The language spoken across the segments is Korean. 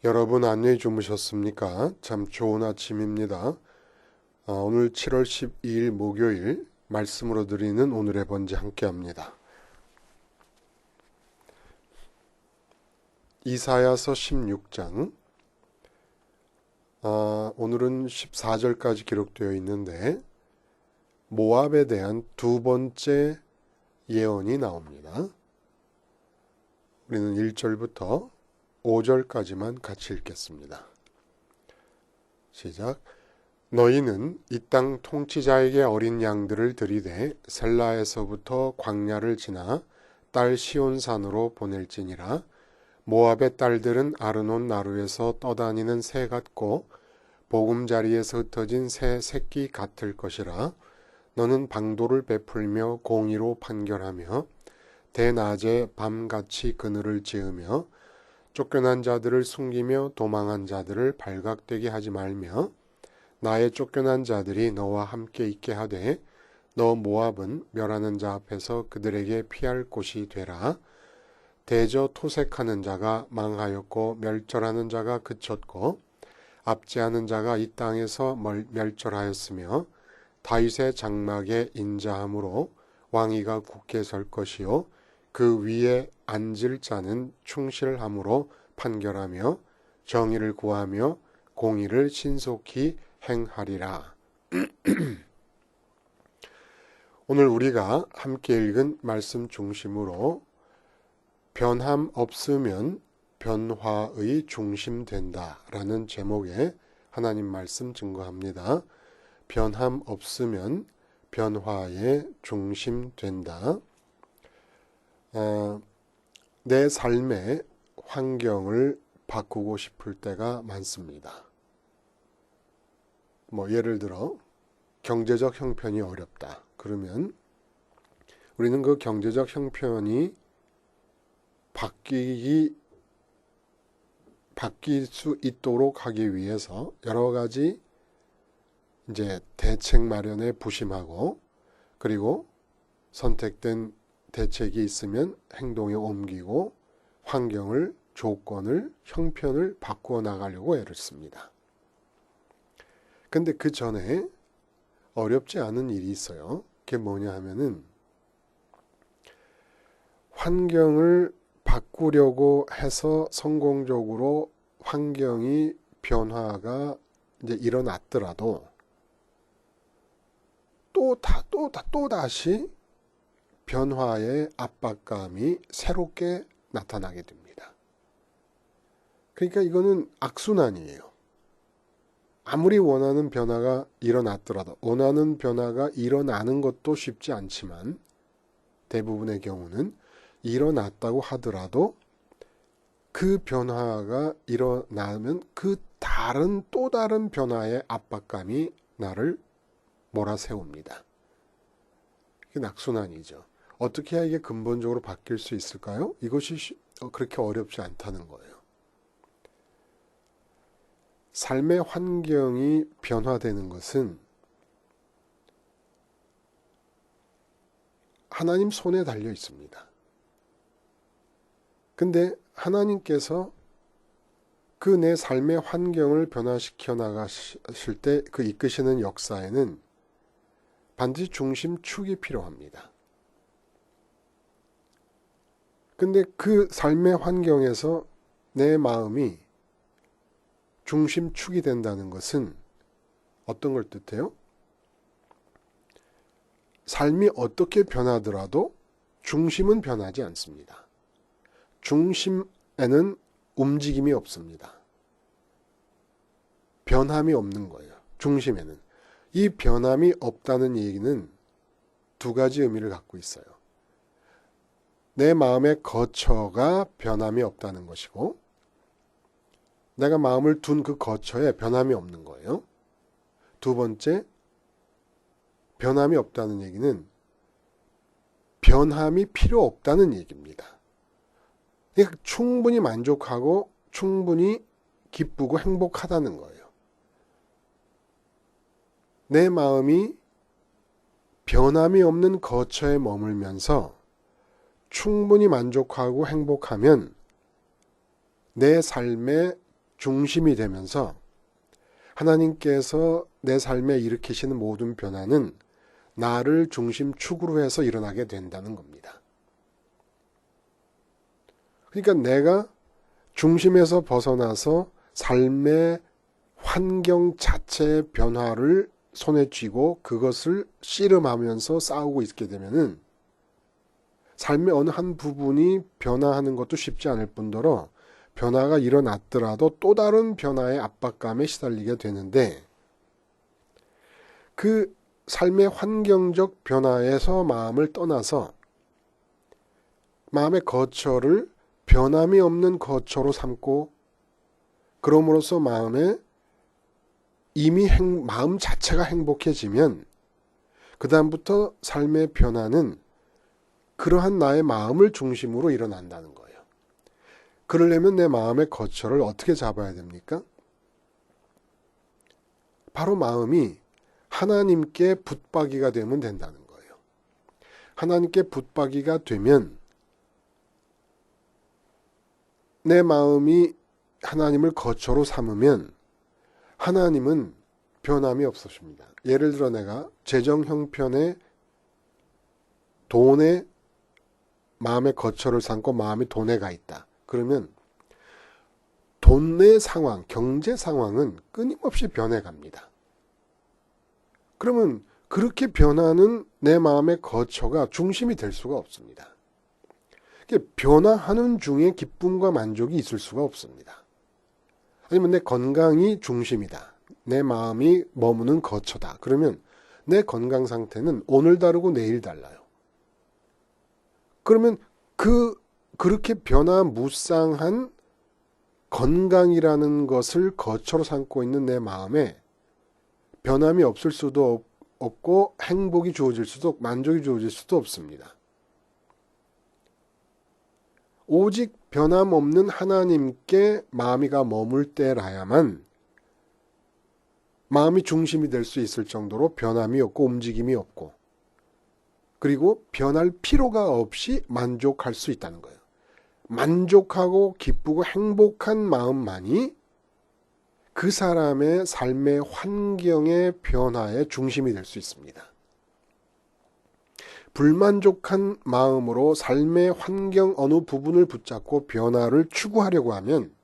여러분 안녕히 주무셨습니까? 참 좋은 아침입니다. 오늘 7월 12일 목요일 말씀으로 드리는 오늘의 번제 함께합니다. 이사야서 16장 오늘은 14절까지 기록되어 있는데 모압에 대한 두 번째 예언이 나옵니다. 우리는 1절부터 5절까지만 같이 읽겠습니다. 시작. 너희는 이 땅 통치자에게 어린 양들을 들이되 셀라에서부터 광야를 지나 딸 시온산으로 보낼지니라. 모압의 딸들은 아르논 나루에서 떠다니는 새 같고 보금자리에서 흩어진 새 새끼 같을 것이라. 너는 방도를 베풀며 공의로 판결하며 대낮에 밤같이 그늘을 지으며 쫓겨난 자들을 숨기며 도망한 자들을 발각되게 하지 말며 나의 쫓겨난 자들이 너와 함께 있게 하되 너 모압은 멸하는 자 앞에서 그들에게 피할 곳이 되라. 대저 토색하는 자가 망하였고 멸절하는 자가 그쳤고 압제하는 자가 이 땅에서 멸절하였으며 다윗의 장막에 인자함으로 왕위가 굳게 설 것이요 그 위에 앉을 자는 충실함으로 판결하며 정의를 구하며 공의를 신속히 행하리라. 오늘 우리가 함께 읽은 말씀 중심으로 변함 없으면 변화의 중심 된다라는 제목의 하나님 말씀 증거합니다. 변함 없으면 변화의 중심 된다. 내 삶의 환경을 바꾸고 싶을 때가 많습니다. 예를 들어 경제적 형편이 어렵다. 그러면 우리는 그 경제적 형편이 바뀔 수 있도록 하기 위해서 여러 가지 이제 대책 마련에 부심하고 그리고 선택된 대책이 있으면 행동에 옮기고 환경을, 조건을, 형편을 바꾸어 나가려고 애를 씁니다. 근데 그 전에 어렵지 않은 일이 있어요. 그게 뭐냐 하면은 환경을 바꾸려고 해서 성공적으로 환경이 변화가 이제 일어났더라도 또다시 변화의 압박감이 새롭게 나타나게 됩니다. 그러니까 이거는 악순환이에요. 아무리 원하는 변화가 일어났더라도 원하는 변화가 일어나는 것도 쉽지 않지만 대부분의 경우는 일어났다고 하더라도 그 변화가 일어나면 그 또 다른 변화의 압박감이 나를 몰아세웁니다. 이게 악순환이죠. 어떻게 해야 이게 근본적으로 바뀔 수 있을까요? 이것이 그렇게 어렵지 않다는 거예요. 삶의 환경이 변화되는 것은 하나님 손에 달려 있습니다. 근데 하나님께서 그 내 삶의 환경을 변화시켜 나가실 때 그 이끄시는 역사에는 반드시 중심축이 필요합니다. 근데 그 삶의 환경에서 내 마음이 중심축이 된다는 것은 어떤 걸 뜻해요? 삶이 어떻게 변하더라도 중심은 변하지 않습니다. 중심에는 움직임이 없습니다. 변함이 없는 거예요. 중심에는. 이 변함이 없다는 얘기는 두 가지 의미를 갖고 있어요. 내 마음의 거처가 변함이 없다는 것이고 내가 마음을 둔 그 거처에 변함이 없는 거예요. 두 번째, 변함이 없다는 얘기는 변함이 필요 없다는 얘기입니다. 그러니까 충분히 만족하고 충분히 기쁘고 행복하다는 거예요. 내 마음이 변함이 없는 거처에 머물면서 충분히 만족하고 행복하면 내 삶의 중심이 되면서 하나님께서 내 삶에 일으키시는 모든 변화는 나를 중심축으로 해서 일어나게 된다는 겁니다. 그러니까 내가 중심에서 벗어나서 삶의 환경 자체의 변화를 손에 쥐고 그것을 씨름하면서 싸우고 있게 되면은 삶의 어느 한 부분이 변화하는 것도 쉽지 않을 뿐더러 변화가 일어났더라도 또 다른 변화의 압박감에 시달리게 되는데, 그 삶의 환경적 변화에서 마음을 떠나서 마음의 거처를 변함이 없는 거처로 삼고, 그럼으로써 이미 마음 자체가 행복해지면 그 다음부터 삶의 변화는 그러한 나의 마음을 중심으로 일어난다는 거예요. 그러려면 내 마음의 거처를 어떻게 잡아야 됩니까? 바로 마음이 하나님께 붙박이가 되면 된다는 거예요. 하나님께 붙박이가 되면 내 마음이 하나님을 거처로 삼으면 하나님은 변함이 없으십니다. 예를 들어 내가 재정 형편에 돈에 마음의 거처를 삼고 마음이 돈에 가 있다. 그러면 돈의 상황, 경제 상황은 끊임없이 변해갑니다. 그러면 그렇게 변하는 내 마음의 거처가 중심이 될 수가 없습니다. 변화하는 중에 기쁨과 만족이 있을 수가 없습니다. 아니면 내 건강이 중심이다. 내 마음이 머무는 거처다. 그러면 내 건강 상태는 오늘 다르고 내일 달라요. 그러면 그렇게 변화무쌍한 건강이라는 것을 거처로 삼고 있는 내 마음에 변함이 없을 수도 없고 행복이 주어질 수도 만족이 주어질 수도 없습니다. 오직 변함없는 하나님께 마음이가 머물 때라야만 마음이 중심이 될 수 있을 정도로 변함이 없고 움직임이 없고, 그리고 변할 필요가 없이 만족할 수 있다는 거예요. 만족하고 기쁘고 행복한 마음만이 그 사람의 삶의 환경의 변화의 중심이 될 수 있습니다. 불만족한 마음으로 삶의 환경 어느 부분을 붙잡고 변화를 추구하려고 하면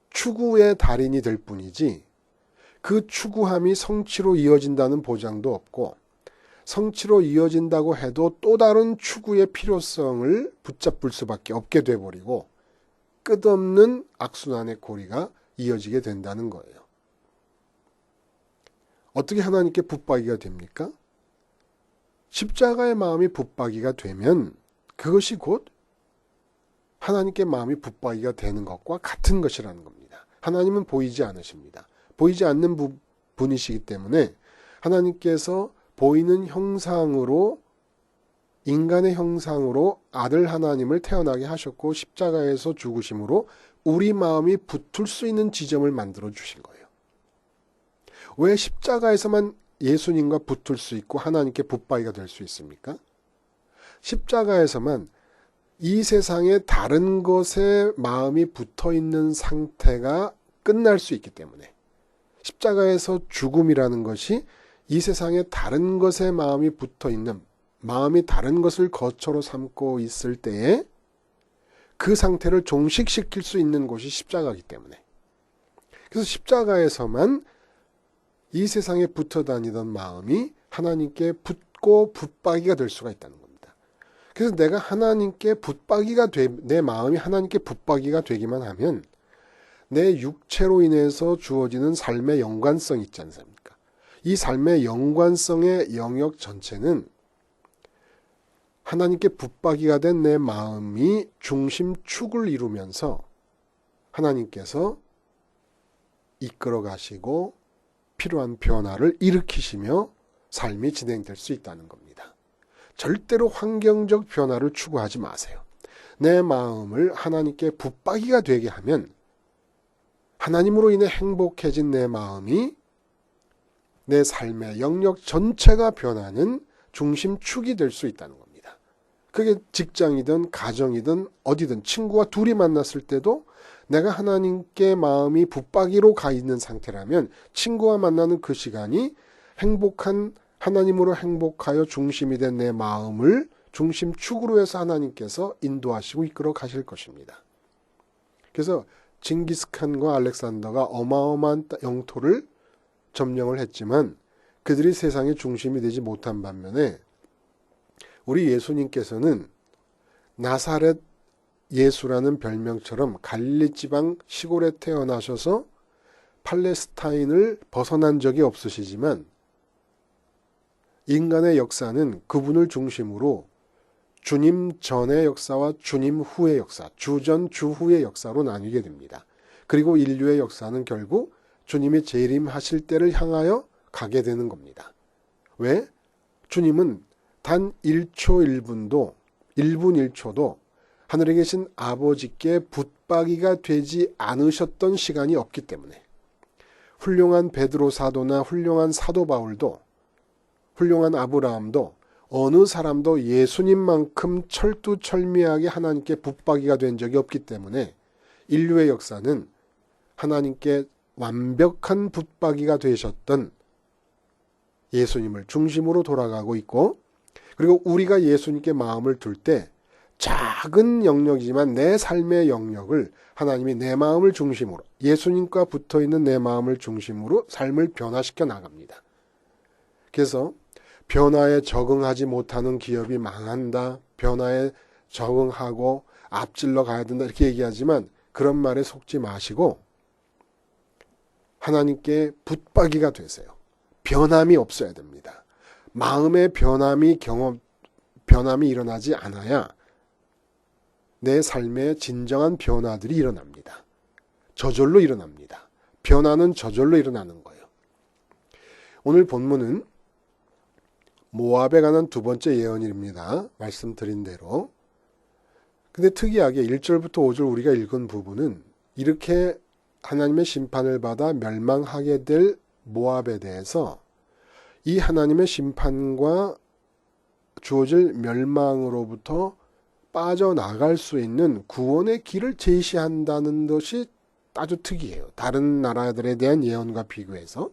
추구의 달인이 될 뿐이지 그 추구함이 성취로 이어진다는 보장도 없고, 성취로 이어진다고 해도 또 다른 추구의 필요성을 붙잡을 수밖에 없게 돼버리고 끝없는 악순환의 고리가 이어지게 된다는 거예요. 어떻게 하나님께 붙박이가 됩니까? 십자가의 마음이 붙박이가 되면 그것이 곧 하나님께 마음이 붙박이가 되는 것과 같은 것이라는 겁니다. 하나님은 보이지 않으십니다. 보이지 않는 분이시기 때문에 하나님께서 보이는 형상으로, 인간의 형상으로 아들 하나님을 태어나게 하셨고 십자가에서 죽으심으로 우리 마음이 붙을 수 있는 지점을 만들어 주신 거예요. 왜 십자가에서만 예수님과 붙을 수 있고 하나님께 붙박이가 될 수 있습니까? 십자가에서만 이 세상의 다른 것에 마음이 붙어 있는 상태가 끝날 수 있기 때문에, 십자가에서 죽음이라는 것이 이 세상의 다른 것에 마음이 붙어 있는, 마음이 다른 것을 거처로 삼고 있을 때에 그 상태를 종식시킬 수 있는 곳이 십자가이기 때문에, 그래서 십자가에서만 이 세상에 붙어 다니던 마음이 하나님께 붙고 붙박이가 될 수가 있다는 겁니다. 그래서 내가 하나님께 붙박이가 내 마음이 하나님께 붙박이가 되기만 하면 내 육체로 인해서 주어지는 삶의 연관성 있지 않습니까? 이 삶의 연관성의 영역 전체는 하나님께 붙박이가 된 내 마음이 중심축을 이루면서 하나님께서 이끌어 가시고 필요한 변화를 일으키시며 삶이 진행될 수 있다는 겁니다. 절대로 환경적 변화를 추구하지 마세요. 내 마음을 하나님께 붙박이가 되게 하면 하나님으로 인해 행복해진 내 마음이 내 삶의 영역 전체가 변하는 중심축이 될 수 있다는 겁니다. 그게 직장이든 가정이든 어디든 친구와 둘이 만났을 때도 내가 하나님께 마음이 붙박이로 가 있는 상태라면 친구와 만나는 그 시간이 행복한 하나님으로 행복하여 중심이 된 내 마음을 중심축으로 해서 하나님께서 인도하시고 이끌어 가실 것입니다. 그래서 징기스칸과 알렉산더가 어마어마한 영토를 점령을 했지만 그들이 세상의 중심이 되지 못한 반면에 우리 예수님께서는 나사렛 예수라는 별명처럼 갈릴리 지방 시골에 태어나셔서 팔레스타인을 벗어난 적이 없으시지만 인간의 역사는 그분을 중심으로 주님 전의 역사와 주님 후의 역사, 주전 주후의 역사로 나뉘게 됩니다. 그리고 인류의 역사는 결국 주님이 재림하실 때를 향하여 가게 되는 겁니다. 왜? 주님은 단 1초 1분도 1분 1초도 하늘에 계신 아버지께 붙박이가 되지 않으셨던 시간이 없기 때문에 훌륭한 베드로 사도나 훌륭한 사도 바울도 훌륭한 아브라함도 어느 사람도 예수님만큼 철두철미하게 하나님께 붙박이가 된 적이 없기 때문에 인류의 역사는 하나님께 완벽한 붙박이가 되셨던 예수님을 중심으로 돌아가고 있고, 그리고 우리가 예수님께 마음을 둘 때 작은 영역이지만 내 삶의 영역을 하나님이 내 마음을 중심으로, 예수님과 붙어있는 내 마음을 중심으로 삶을 변화시켜 나갑니다. 그래서 변화에 적응하지 못하는 기업이 망한다, 변화에 적응하고 앞질러 가야 된다 이렇게 얘기하지만 그런 말에 속지 마시고 하나님께 붙박이가 되세요. 변함이 없어야 됩니다. 마음의 변함이 일어나지 않아야 내 삶의 진정한 변화들이 일어납니다. 저절로 일어납니다. 변화는 저절로 일어나는 거예요. 오늘 본문은 모압에 관한 두 번째 예언입니다. 말씀드린 대로. 근데 특이하게 1절부터 5절 우리가 읽은 부분은 이렇게 하나님의 심판을 받아 멸망하게 될 모압에 대해서 이 하나님의 심판과 주어질 멸망으로부터 빠져나갈 수 있는 구원의 길을 제시한다는 것이 아주 특이해요. 다른 나라들에 대한 예언과 비교해서.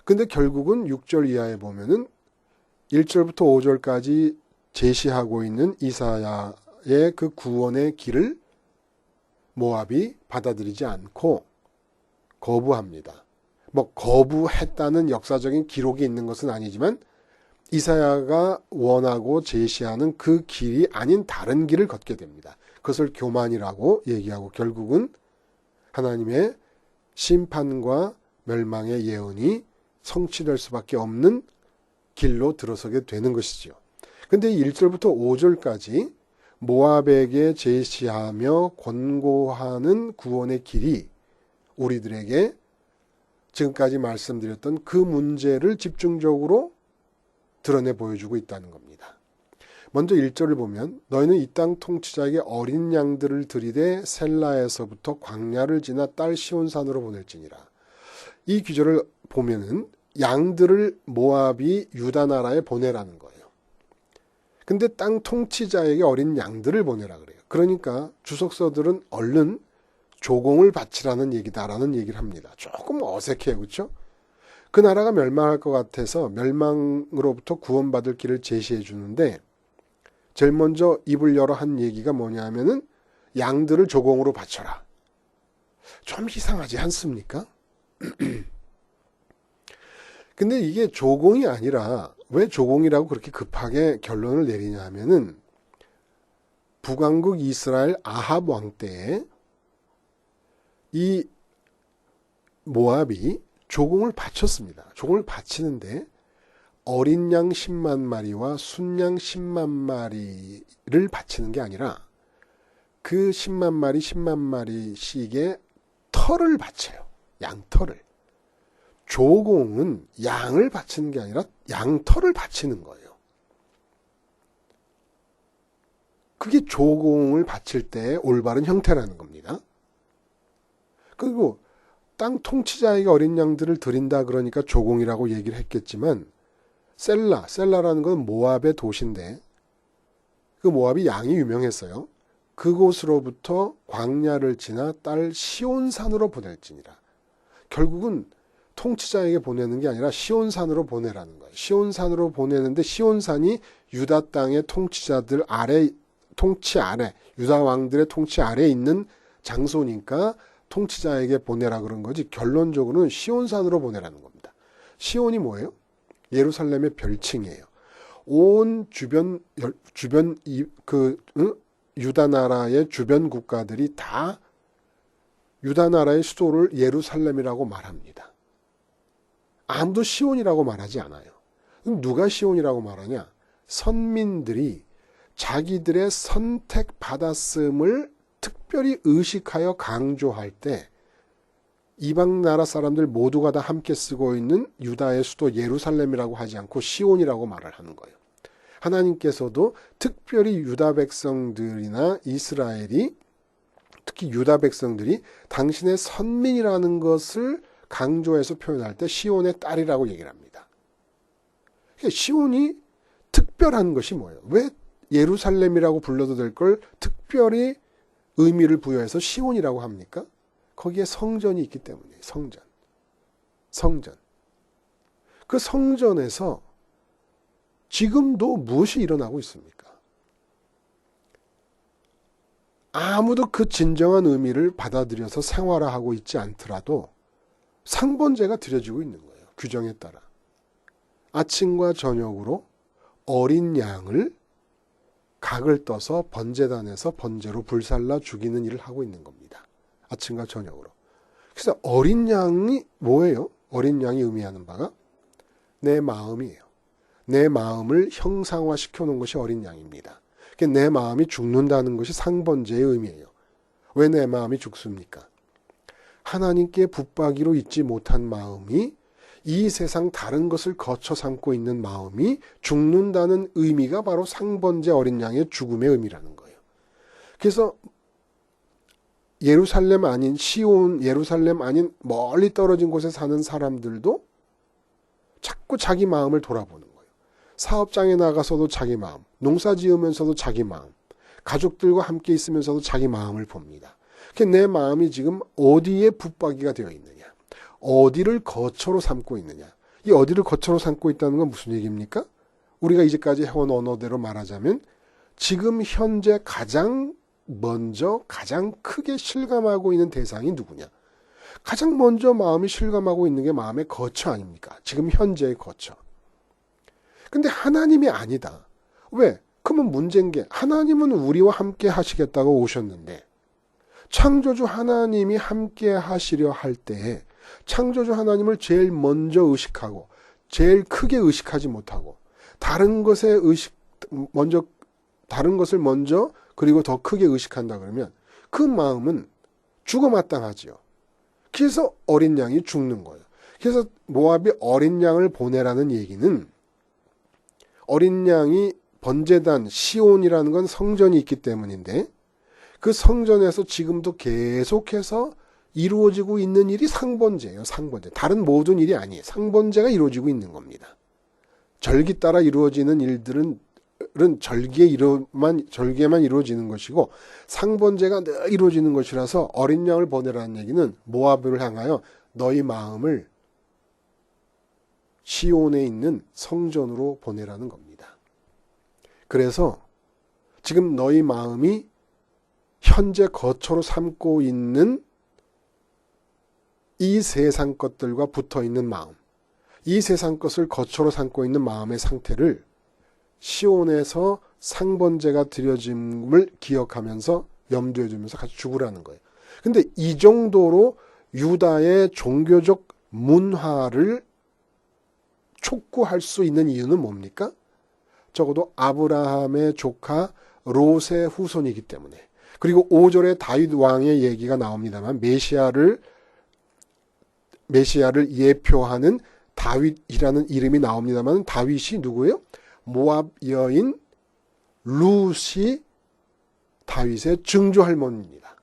근데 결국은 6절 이하에 보면은 1절부터 5절까지 제시하고 있는 이사야의 그 구원의 길을 모압이 받아들이지 않고 거부합니다. 뭐 거부했다는 역사적인 기록이 있는 것은 아니지만 이사야가 원하고 제시하는 그 길이 아닌 다른 길을 걷게 됩니다. 그것을 교만이라고 얘기하고 결국은 하나님의 심판과 멸망의 예언이 성취될 수밖에 없는 길로 들어서게 되는 것이지요. 근데 1절부터 5절까지 모압에게 제시하며 권고하는 구원의 길이 우리들에게 지금까지 말씀드렸던 그 문제를 집중적으로 드러내 보여주고 있다는 겁니다. 먼저 1절을 보면 너희는 이 땅 통치자에게 어린 양들을 들이대 셀라에서부터 광야를 지나 딸 시온산으로 보낼지니라. 이 구절을 보면은 양들을 모압이 유다 나라에 보내라는 거예요. 근데 땅 통치자에게 어린 양들을 보내라 그래요. 그러니까 주석서들은 얼른 조공을 바치라는 얘기다라는 얘기를 합니다. 조금 어색해요. 그렇죠? 그 나라가 멸망할 것 같아서 멸망으로부터 구원받을 길을 제시해 주는데 제일 먼저 입을 열어 한 얘기가 뭐냐 하면은 양들을 조공으로 바쳐라. 좀 이상하지 않습니까? 근데 이게 조공이 아니라 왜 조공이라고 그렇게 급하게 결론을 내리냐 하면은 북왕국 이스라엘 아합 왕 때에 이 모압이 조공을 바쳤습니다. 조공을 바치는데 어린 양 10만 마리와 순양 10만 마리를 바치는 게 아니라 그 10만 마리 10만 마리씩의 털을 바쳐요. 양털을. 조공은 양을 바치는 게 아니라 양털을 바치는 거예요. 그게 조공을 바칠 때의 올바른 형태라는 겁니다. 그리고 땅 통치자에게 어린 양들을 드린다 그러니까 조공이라고 얘기를 했겠지만 셀라라는 건 모압의 도시인데 그 모압이 양이 유명했어요. 그곳으로부터 광야를 지나 딸 시온산으로 보낼지니라. 결국은 통치자에게 보내는 게 아니라 시온산으로 보내라는 거예요. 시온산으로 보내는데 시온산이 유다 땅의 통치자들 아래, 통치 아래, 유다 왕들의 통치 아래에 있는 장소니까 통치자에게 보내라 그런 거지, 결론적으로는 시온산으로 보내라는 겁니다. 시온이 뭐예요? 예루살렘의 별칭이에요. 온 주변 유다 나라의 주변 국가들이 다 유다 나라의 수도를 예루살렘이라고 말합니다. 아무도 시온이라고 말하지 않아요. 그럼 누가 시온이라고 말하냐? 선민들이 자기들의 선택받았음을 특별히 의식하여 강조할 때 이방 나라 사람들 모두가 다 함께 쓰고 있는 유다의 수도 예루살렘이라고 하지 않고 시온이라고 말을 하는 거예요. 하나님께서도 특별히 유다 백성들이나 이스라엘이, 특히 유다 백성들이 당신의 선민이라는 것을 강조해서 표현할 때 시온의 딸이라고 얘기를 합니다. 시온이 특별한 것이 뭐예요? 왜 예루살렘이라고 불러도 될 걸 특별히 의미를 부여해서 시온이라고 합니까? 거기에 성전이 있기 때문이에요. 성전. 그 성전에서 지금도 무엇이 일어나고 있습니까? 아무도 그 진정한 의미를 받아들여서 생활화하고 있지 않더라도 상번제가 드려지고 있는 거예요. 규정에 따라. 아침과 저녁으로 어린 양을 각을 떠서 번제단에서 번제로 불살라 죽이는 일을 하고 있는 겁니다. 아침과 저녁으로. 그래서 어린 양이 뭐예요? 어린 양이 의미하는 바가 내 마음이에요. 내 마음을 형상화시켜 놓은 것이 어린 양입니다. 내 마음이 죽는다는 것이 상번제의 의미예요. 왜 내 마음이 죽습니까? 하나님께 붙박이로 있지 못한 마음이, 이 세상 다른 것을 거쳐 삼고 있는 마음이 죽는다는 의미가 바로 상번제 어린 양의 죽음의 의미라는 거예요. 그래서 예루살렘 아닌 시온, 예루살렘 아닌 멀리 떨어진 곳에 사는 사람들도 자꾸 자기 마음을 돌아보는 거예요. 사업장에 나가서도 자기 마음, 농사 지으면서도 자기 마음, 가족들과 함께 있으면서도 자기 마음을 봅니다. 내 마음이 지금 어디에 붙박이가 되어 있느냐, 어디를 거처로 삼고 있느냐. 이 어디를 거처로 삼고 있다는 건 무슨 얘기입니까? 우리가 이제까지 해온 언어대로 말하자면 지금 현재 가장 먼저 가장 크게 실감하고 있는 대상이 누구냐. 가장 먼저 마음이 실감하고 있는 게 마음의 거처 아닙니까? 지금 현재의 거처. 근데 하나님이 아니다. 왜? 그러면 문제인 게, 하나님은 우리와 함께 하시겠다고 오셨는데 창조주 하나님이 함께 하시려 할 때에 창조주 하나님을 제일 먼저 의식하고 제일 크게 의식하지 못하고 다른 것을 먼저 그리고 더 크게 의식한다 그러면 그 마음은 죽어마땅하지요. 그래서 어린 양이 죽는 거예요. 그래서 모압이 어린 양을 보내라는 얘기는, 어린 양이 번제단 시온이라는 건 성전이 있기 때문인데 그 성전에서 지금도 계속해서 이루어지고 있는 일이 상번제예요. 상번제. 다른 모든 일이 아니에요. 상번제가 이루어지고 있는 겁니다. 절기 따라 이루어지는 일들은 절기에만 이루어지는 것이고 상번제가 늘 이루어지는 것이라서 어린 양을 보내라는 얘기는 모압을 향하여 너희 마음을 시온에 있는 성전으로 보내라는 겁니다. 그래서 지금 너희 마음이 현재 거처로 삼고 있는 이 세상 것들과 붙어 있는 마음, 이 세상 것을 거처로 삼고 있는 마음의 상태를 시온에서 상번제가 드려짐을 기억하면서 염두에 두면서 같이 죽으라는 거예요. 근데 이 정도로 유다의 종교적 문화를 촉구할 수 있는 이유는 뭡니까? 적어도 아브라함의 조카 롯의 후손이기 때문에. 그리고 5절에 다윗 왕의 얘기가 나옵니다만 메시아를 예표하는 다윗이라는 이름이 나옵니다만 다윗이 누구예요? 모압 여인 룻이 다윗의 증조할머니입니다.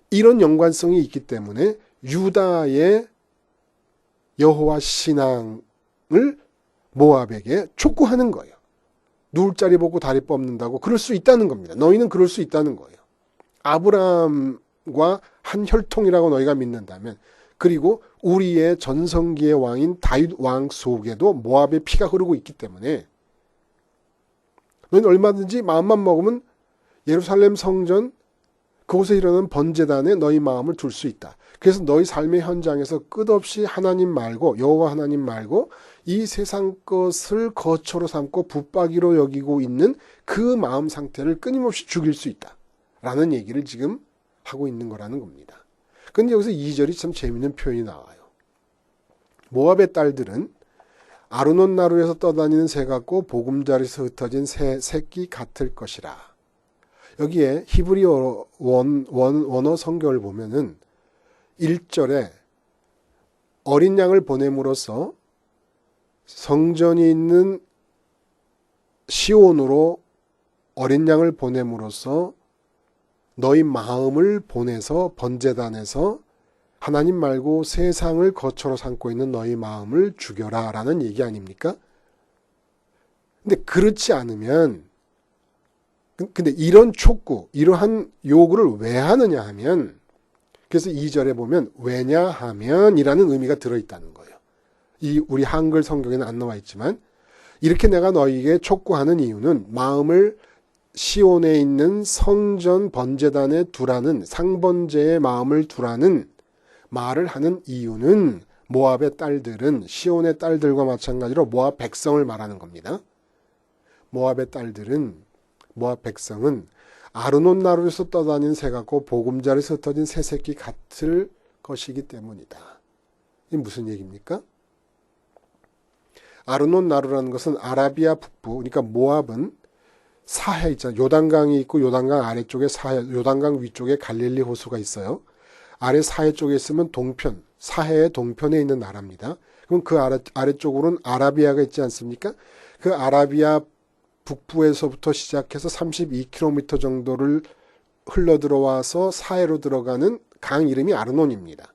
이런 연관성이 있기 때문에 유다의 여호와 신앙을 모압에게 촉구하는 거예요. 누울 자리 보고 다리 뻗는다고 그럴 수 있다는 겁니다. 너희는 그럴 수 있다는 거예요. 아브라함과 한 혈통이라고 너희가 믿는다면, 그리고 우리의 전성기의 왕인 다윗 왕 속에도 모압의 피가 흐르고 있기 때문에 너희는 얼마든지 마음만 먹으면 예루살렘 성전 그곳에 일어나는 번제단에 너희 마음을 둘 수 있다. 그래서 너희 삶의 현장에서 끝없이 하나님 말고, 여호와 하나님 말고 이 세상 것을 거처로 삼고 붙박이로 여기고 있는 그 마음 상태를 끊임없이 죽일 수 있다 라는 얘기를 지금 하고 있는 거라는 겁니다. 근데 여기서 2절이 참 재미있는 표현이 나와요. 모압의 딸들은 아르논 나루에서 떠다니는 새 같고 보금자리에서 흩어진 새 새끼 같을 것이라. 여기에 히브리 원어 성경을 보면은 1절에 어린 양을 보냄으로써 성전이 있는 시온으로 어린 양을 보냄으로써 너희 마음을 보내서 번제단에서 하나님 말고 세상을 거처로 삼고 있는 너희 마음을 죽여라 라는 얘기 아닙니까? 근데 그렇지 않으면, 근데 이런 촉구, 이러한 요구를 왜 하느냐 하면, 그래서 2절에 보면 왜냐하면 이라는 의미가 들어있다는 거예요. 이 우리 한글 성경에는 안 나와 있지만, 이렇게 내가 너희에게 촉구하는 이유는 마음을 시온에 있는 성전 번제단에 두라는, 상번제의 마음을 두라는 말을 하는 이유는, 모압의 딸들은 시온의 딸들과 마찬가지로 모압 백성을 말하는 겁니다. 모압의 딸들은, 모압 백성은 아르논 나루에서 떠다닌 새 같고 보금자리에서 흩어진 새 새끼 같을 것이기 때문이다. 이게 무슨 얘기입니까? 아르논 나루라는 것은 아라비아 북부, 그러니까 모압은 사해 있잖아요. 요단강이 있고 요단강 아래쪽에 사해, 요단강 위쪽에 갈릴리 호수가 있어요. 아래 사해 쪽에 있으면 동편, 사해의 동편에 있는 나라입니다. 그럼 그 아래쪽으로는 아라비아가 있지 않습니까? 그 아라비아 북부에서부터 시작해서 32km 정도를 흘러 들어와서 사해로 들어가는 강 이름이 아르논입니다.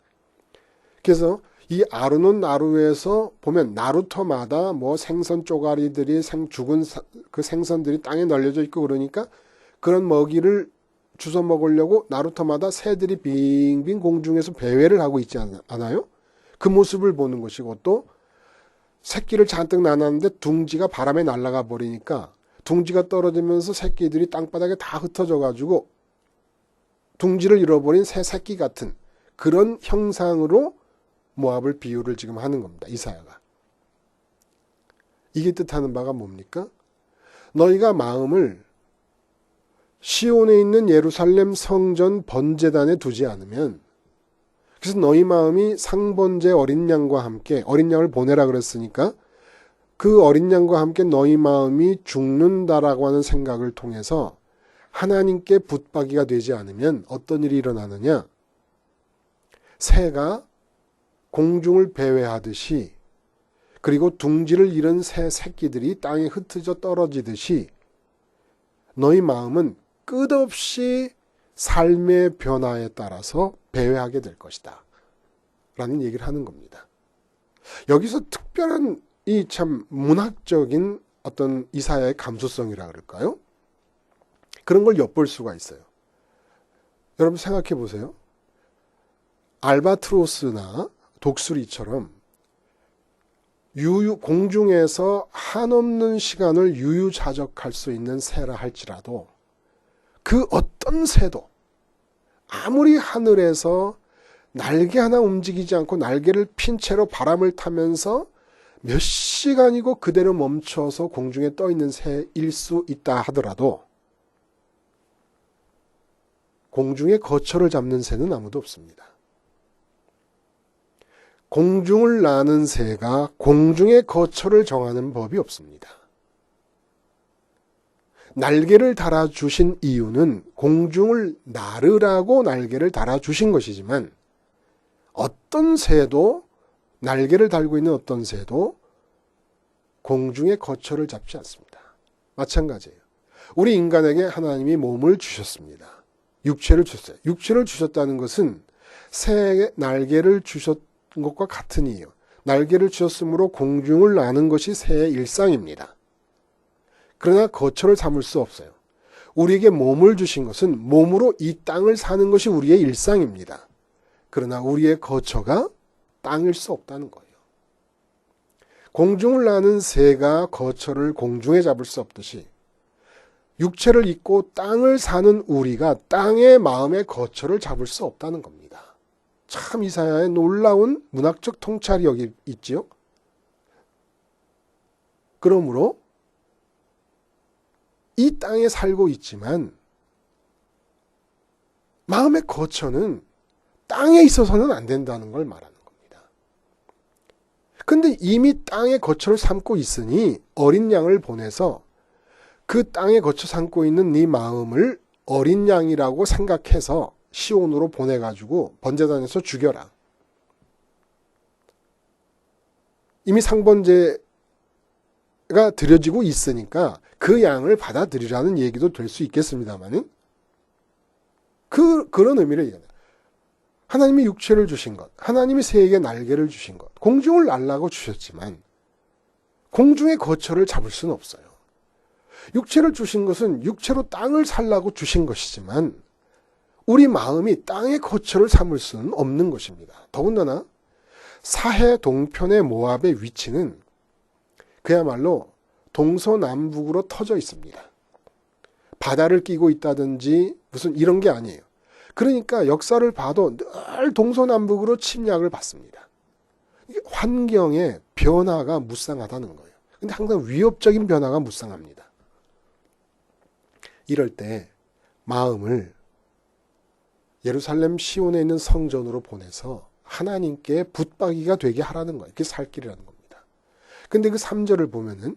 그래서 이 아르논 나루에서 보면 나루터마다 뭐 생선 쪼가리들이 죽은 그 생선들이 땅에 널려져 있고, 그러니까 그런 먹이를 주워 먹으려고 나루터마다 새들이 빙빙 공중에서 배회를 하고 있지 않아요? 그 모습을 보는 것이고, 또 새끼를 잔뜩 낳았는데 둥지가 바람에 날아가 버리니까 둥지가 떨어지면서 새끼들이 땅바닥에 다 흩어져 가지고 둥지를 잃어버린 새 새끼 같은 그런 형상으로 모압을 비유를 지금 하는 겁니다. 이사야가. 이게 뜻하는 바가 뭡니까? 너희가 마음을 시온에 있는 예루살렘 성전 번제단에 두지 않으면, 그래서 너희 마음이 상번제 어린 양과 함께, 어린 양을 보내라 그랬으니까 그 어린 양과 함께 너희 마음이 죽는다라고 하는 생각을 통해서 하나님께 붙박이가 되지 않으면 어떤 일이 일어나느냐? 새가 공중을 배회하듯이, 그리고 둥지를 잃은 새 새끼들이 땅에 흩어져 떨어지듯이 너희 마음은 끝없이 삶의 변화에 따라서 배회하게 될 것이다 라는 얘기를 하는 겁니다. 여기서 특별한 이 참 문학적인 어떤 이사야의 감수성이라 그럴까요? 그런 걸 엿볼 수가 있어요. 여러분 생각해 보세요. 알바트로스나 독수리처럼 공중에서 한없는 시간을 유유자적할 수 있는 새라 할지라도 그 어떤 새도 아무리 하늘에서 날개 하나 움직이지 않고 날개를 핀 채로 바람을 타면서 몇 시간이고 그대로 멈춰서 공중에 떠 있는 새일 수 있다 하더라도 공중에 거처를 잡는 새는 아무도 없습니다. 공중을 나는 새가 공중의 거처를 정하는 법이 없습니다. 날개를 달아주신 이유는 공중을 나르라고 날개를 달아주신 것이지만, 어떤 새도, 날개를 달고 있는 어떤 새도 공중의 거처를 잡지 않습니다. 마찬가지예요. 우리 인간에게 하나님이 몸을 주셨습니다. 육체를 주셨어요. 육체를 주셨다는 것은 새에게 날개를 주셨 것과 같은 이유. 날개를 주셨으므로 공중을 나는 것이 새의 일상입니다. 그러나 거처를 삼을 수 없어요. 우리에게 몸을 주신 것은 몸으로 이 땅을 사는 것이 우리의 일상입니다. 그러나 우리의 거처가 땅일 수 없다는 거예요. 공중을 나는 새가 거처를 공중에 잡을 수 없듯이 육체를 입고 땅을 사는 우리가 땅의 마음의 거처를 잡을 수 없다는 겁니다. 참 이사야의 놀라운 문학적 통찰이 여기 있지요. 그러므로 이 땅에 살고 있지만 마음의 거처는 땅에 있어서는 안 된다는 걸 말하는 겁니다. 근데 이미 땅의 거처를 삼고 있으니 어린 양을 보내서 그 땅에 거처 삼고 있는 네 마음을 어린 양이라고 생각해서 시온으로 보내가지고 번제단에서 죽여라. 이미 상번제가 드려지고 있으니까 그 양을 받아들이라는 얘기도 될 수 있겠습니다만은 그런 의미를 얘기합니다. 하나님이 육체를 주신 것, 하나님이 새에게 날개를 주신 것, 공중을 날라고 주셨지만 공중의 거처를 잡을 수는 없어요. 육체를 주신 것은 육체로 땅을 살라고 주신 것이지만 우리 마음이 땅의 거처를 삼을 수는 없는 것입니다. 더군다나 사해 동편의 모압의 위치는 그야말로 동서남북으로 터져 있습니다. 바다를 끼고 있다든지 무슨 이런 게 아니에요. 그러니까 역사를 봐도 늘 동서남북으로 침략을 받습니다. 환경의 변화가 무쌍하다는 거예요. 근데 항상 위협적인 변화가 무쌍합니다. 이럴 때 마음을 예루살렘 시온에 있는 성전으로 보내서 하나님께 붙박이가 되게 하라는 거예요. 그게 살 길이라는 겁니다. 근데 그 3절을 보면은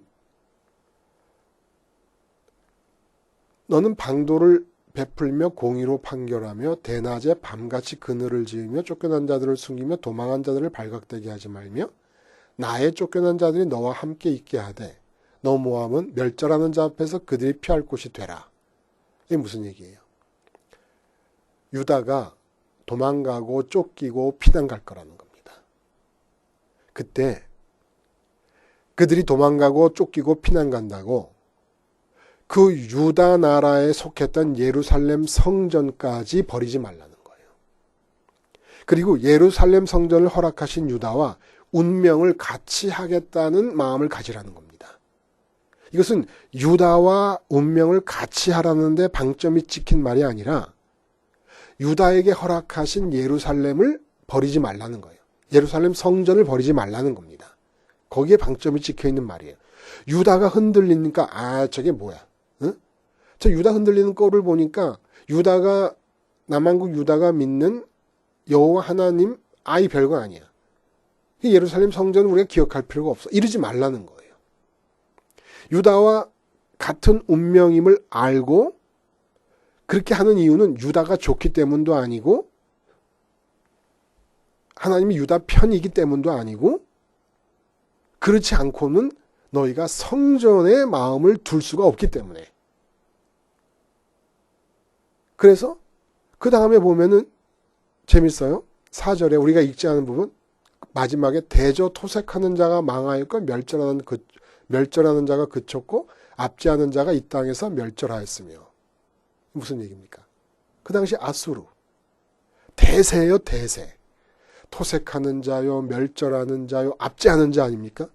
너는 방도를 베풀며 공의로 판결하며 대낮에 밤같이 그늘을 지으며 쫓겨난 자들을 숨기며 도망한 자들을 발각되게 하지 말며 나의 쫓겨난 자들이 너와 함께 있게 하되 너 모함은 멸절하는 자 앞에서 그들이 피할 곳이 되라. 이게 무슨 얘기예요? 유다가 도망가고 쫓기고 피난 갈 거라는 겁니다. 그때 그들이 도망가고 쫓기고 피난 간다고 그 유다 나라에 속했던 예루살렘 성전까지 버리지 말라는 거예요. 그리고 예루살렘 성전을 허락하신 유다와 운명을 같이 하겠다는 마음을 가지라는 겁니다. 이것은 유다와 운명을 같이 하라는데 방점이 찍힌 말이 아니라 유다에게 허락하신 예루살렘을 버리지 말라는 거예요. 예루살렘 성전을 버리지 말라는 겁니다. 거기에 방점이 찍혀 있는 말이에요. 유다가 흔들리니까 저게 뭐야? 응? 저 유다 흔들리는 꼴을 보니까 유다가 남한국 유다가 믿는 여호와 하나님 별거 아니야. 예루살렘 성전을 우리가 기억할 필요가 없어. 이러지 말라는 거예요. 유다와 같은 운명임을 알고 그렇게 하는 이유는 유다가 좋기 때문도 아니고 하나님이 유다 편이기 때문도 아니고 그렇지 않고는 너희가 성전에 마음을 둘 수가 없기 때문에. 그래서 그 다음에 보면은 재밌어요. 4절에 우리가 읽지 않은 부분 마지막에 대저토색하는 자가 망하였고 멸절하는 자가 그쳤고 압제하는 자가 이 땅에서 멸절하였으며. 무슨 얘기입니까? 그 당시 아수르 대세예요. 대세. 토색하는 자요, 멸절하는 자요, 압제하는 자 아닙니까?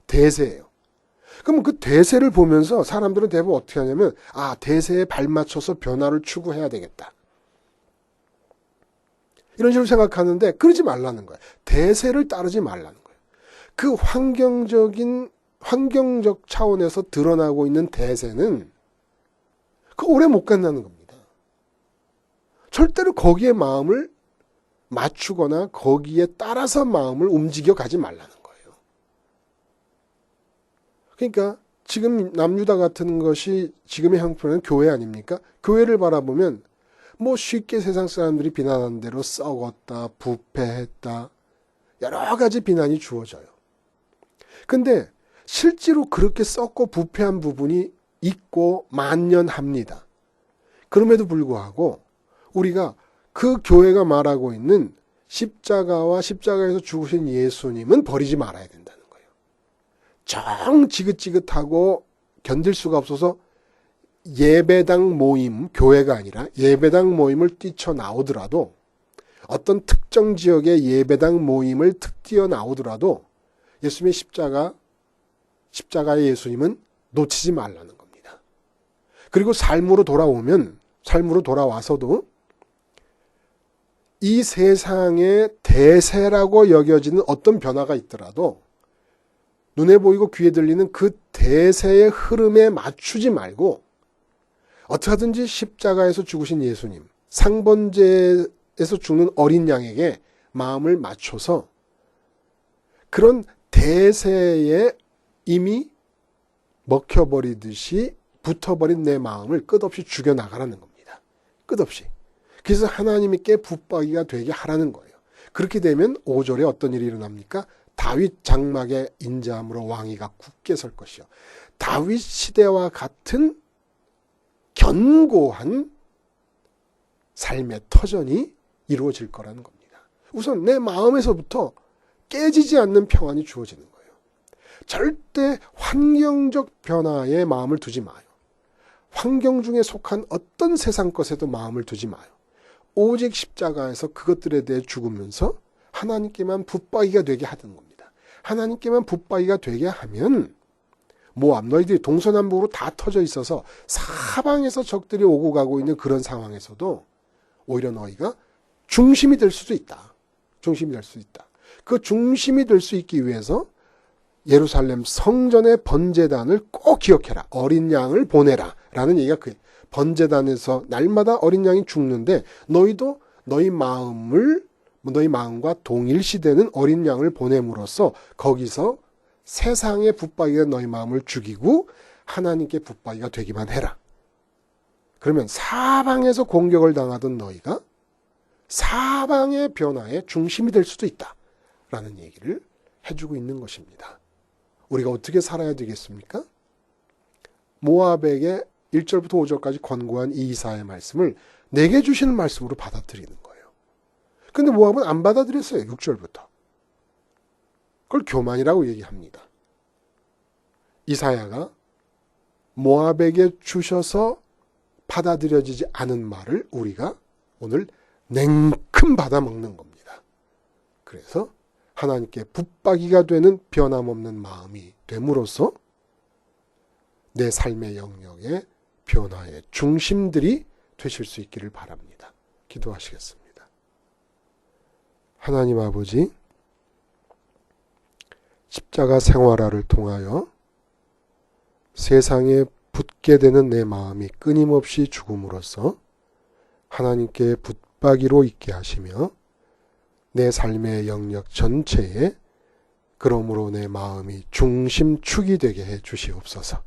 대세예요. 그럼 그 대세를 보면서 사람들은 대부분 어떻게 하냐면 대세에 발맞춰서 변화를 추구해야 되겠다. 이런 식으로 생각하는데 그러지 말라는 거예요. 대세를 따르지 말라는 거예요. 그 환경적 차원에서 드러나고 있는 대세는 오래 못 간다는 겁니다. 절대로 거기에 마음을 맞추거나 거기에 따라서 마음을 움직여 가지 말라는 거예요. 그러니까 지금 남유다 같은 것이 지금의 형편은 교회 아닙니까? 교회를 바라보면 쉽게 세상 사람들이 비난하는 대로 썩었다, 부패했다, 여러 가지 비난이 주어져요. 근데 실제로 그렇게 썩고 부패한 부분이 있고 만연합니다. 그럼에도 불구하고 우리가 그 교회가 말하고 있는 십자가와 십자가에서 죽으신 예수님은 버리지 말아야 된다는 거예요. 정 지긋지긋하고 견딜 수가 없어서 예배당 모임, 교회가 아니라 예배당 모임을 뛰쳐나오더라도, 어떤 특정 지역의 예배당 모임을 뛰어나오더라도 예수님의 십자가의 예수님은 놓치지 말라는 겁니다. 그리고 삶으로 돌아와서도 이 세상의 대세라고 여겨지는 어떤 변화가 있더라도 눈에 보이고 귀에 들리는 그 대세의 흐름에 맞추지 말고 어떻게 하든지 십자가에서 죽으신 예수님, 상번제에서 죽는 어린 양에게 마음을 맞춰서 그런 대세에 이미 먹혀버리듯이 붙어버린 내 마음을 끝없이 죽여나가라는 겁니다. 끝없이. 그래서 하나님께 붙박이가 되게 하라는 거예요. 그렇게 되면 5절에 어떤 일이 일어납니까? 다윗 장막의 인자함으로 왕위가 굳게 설 것이요. 다윗 시대와 같은 견고한 삶의 터전이 이루어질 거라는 겁니다. 우선 내 마음에서부터 깨지지 않는 평안이 주어지는 거예요. 절대 환경적 변화에 마음을 두지 마요. 환경 중에 속한 어떤 세상 것에도 마음을 두지 마요. 오직 십자가에서 그것들에 대해 죽으면서 하나님께만 붙박이가 되게 하는 겁니다. 하나님께만 붙박이가 되게 하면 모압, 너희들이 동서남북으로 다 터져 있어서 사방에서 적들이 오고 가고 있는 그런 상황에서도 오히려 너희가 중심이 될 수도 있다. 중심이 될 수 있다. 그 중심이 될 수 있기 위해서 예루살렘 성전의 번제단을 꼭 기억해라. 어린 양을 보내라. 라는 얘기가 그예요. 번제단에서 날마다 어린 양이 죽는데 너희도 너희 마음과 동일시되는 어린 양을 보냄으로써 거기서 세상의 붙박이가 너희 마음을 죽이고 하나님께 붙박이가 되기만 해라. 그러면 사방에서 공격을 당하던 너희가 사방의 변화의 중심이 될 수도 있다. 라는 얘기를 해주고 있는 것입니다. 우리가 어떻게 살아야 되겠습니까? 모압에게 1절부터 5절까지 권고한 이 이사야의 말씀을 내게 주시는 말씀으로 받아들이는 거예요. 근데 모압은 안 받아들였어요. 6절부터. 그걸 교만이라고 얘기합니다. 이사야가 모압에게 주셔서 받아들여지지 않은 말을 우리가 오늘 냉큼 받아먹는 겁니다. 그래서 하나님께 붙박이가 되는 변함없는 마음이 됨으로써 내 삶의 영역의 변화의 중심들이 되실 수 있기를 바랍니다. 기도하시겠습니다. 하나님 아버지, 십자가 생활화를 통하여 세상에 붙게 되는 내 마음이 끊임없이 죽음으로써 하나님께 붙박이로 있게 하시며 내 삶의 영역 전체에 그러므로 내 마음이 중심축이 되게 해 주시옵소서.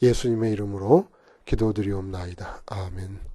예수님의 이름으로 기도드리옵나이다. 아멘.